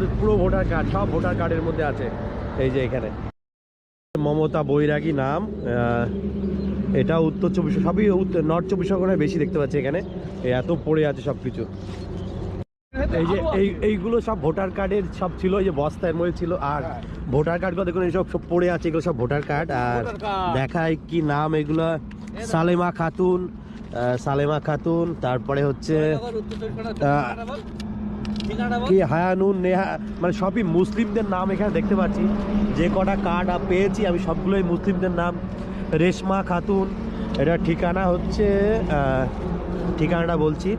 মধ্যে পুরো voter card, সব ভোটার কার্ডের মধ্যে আছে। এই যে এখানে মমতা বৈরাগী নাম, এটা উত্তর চব্বিশ, সবই নর্থ চব্বিশ পরগনায় বেশি দেখতে পাচ্ছি এখানে। এত পড়ে আছে সব কিছু। এই যে এইগুলো সব ভোটার কার্ডের সব ছিল, এই যে বস্তার মধ্যে ছিল। আর ভোটার কার্ডগুলো দেখুন এইসব সব পড়ে আছে, এগুলো সব ভোটার কার্ড। আর দেখায় কি নাম এগুলো, সালেমা খাতুন, সালেমা খাতুন, তারপরে হচ্ছে কি হায়ানুন নেহা, মানে সবই মুসলিমদের নাম এখানে দেখতে পাচ্ছি। যে কটা কার্ড পেয়েছি আমি সবগুলোই মুসলিমদের নাম। রেশমা খাতুন, এটা ঠিকানা হচ্ছে, ঠিকানাটা বলছি,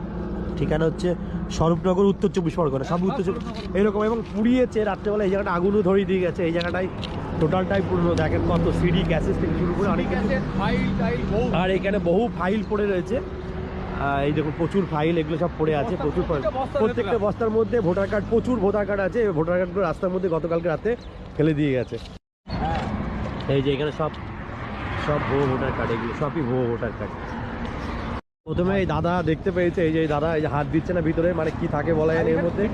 ঠিকানা হচ্ছে স্বরূপনগর, উত্তর চব্বিশ পরগনা, সব উত্তর চব্বিশ এরকম। এবং পুড়িয়েছে রাত্রেবেলা, এই জায়গাটা আগুনও ধরিয়ে দিয়ে গেছে। এই জায়গাটাই টোটালটাই পুরনো, দেখেন কত সিডি ক্যাসেট থেকে শুরু করে অনেক কিছু। আর এখানে বহু ফাইল পড়ে রয়েছে, এই দেখুন প্রচুর ফাইল, এগুলো সব পড়ে আছে, প্রচুর ফাইল। প্রত্যেকটা বস্তার মধ্যে ভোটার কার্ড, প্রচুর ভোটার কার্ড আছে। ভোটার কার্ডগুলো রাস্তার মধ্যে গতকালকে রাতে ফেলে দিয়ে গেছে। এই যে এখানে সব সব ভুয়ো ভোটার কার্ড, এগুলো সবই ভুয়ো ভোটার কার্ড। প্রথমে এই দাদা দেখতে পেয়েছে, এই যে দাদা এই যে হাত দিচ্ছে না ভিতরে, মানে কি থাকে বলা যায় এর মধ্যে,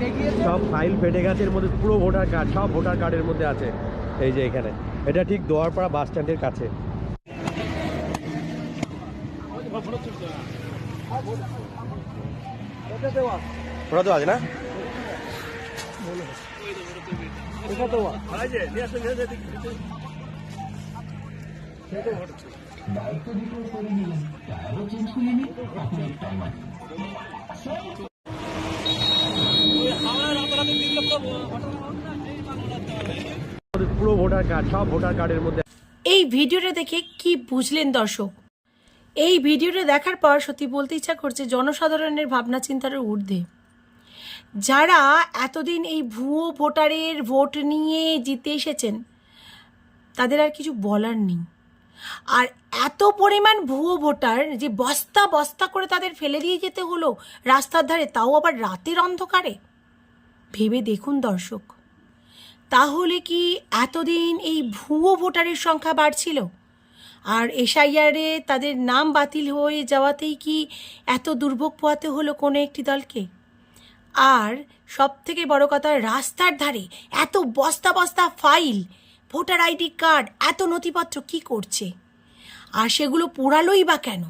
সব ফাইল ফেটে গেছে, এর মধ্যে পুরো ভোটার কার্ড, সব ভোটার কার্ডের মধ্যে আছে। এই যে এখানে, এটা ঠিক দোয়ারপাড়া বাস স্ট্যান্ডের কাছে। ওটা তো আছে না, পুরো ভোটার কার্ড, সব ভোটার কার্ডের মধ্যে। এই ভিডিওটা দেখে কি বুঝলেন দর্শক? এই ভিডিওটা দেখার পর সত্যি বলতে ইচ্ছা করছে, জনসাধারণের ভাবনা চিন্তার ঊর্ধ্বে যারা এতদিন এই ভুয়ো ভোটারের ভোট নিয়ে জিতে এসেছেন, তাদের আর কিছু বলার নেই। আর এত পরিমাণ ভুয়ো ভোটার যে বস্তা বস্তা করে তাদের ফেলে দিয়ে যেতে হলো রাস্তার ধারে, তাও আবার রাতের অন্ধকারে। ভেবে দেখুন দর্শক, তাহলে কি এতদিন এই ভুয়ো ভোটারের সংখ্যা বাড়ছিল? আর এসআইআরে তাদের নাম বাতিল হয়ে যাওয়াতেই কি এত দুর্ভোগ পোহাতে হলো কোনো একটি দলকে? আর সব থেকে বড় কথা, রাস্তার ধারে এত বস্তা বস্তা ফাইল, ভোটার আইডি কার্ড, এত নথিপত্র কি করছে? আর সেগুলো পোড়ালোই বা কেন?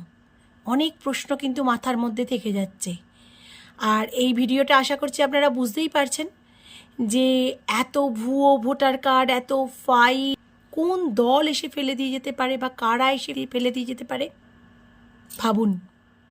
অনেক প্রশ্ন কিন্তু মাথার মধ্যে থেকে যাচ্ছে। আর এই ভিডিওটা আশা করছি আপনারা বুঝতেই পারছেন যে এত ভুয়ো ভোটার কার্ড, এত ফাইল কোন দল এসে ফেলে দিয়ে যেতে পারে, বা কারা এসে ফেলে দিয়ে যেতে পারে। ভাবুন।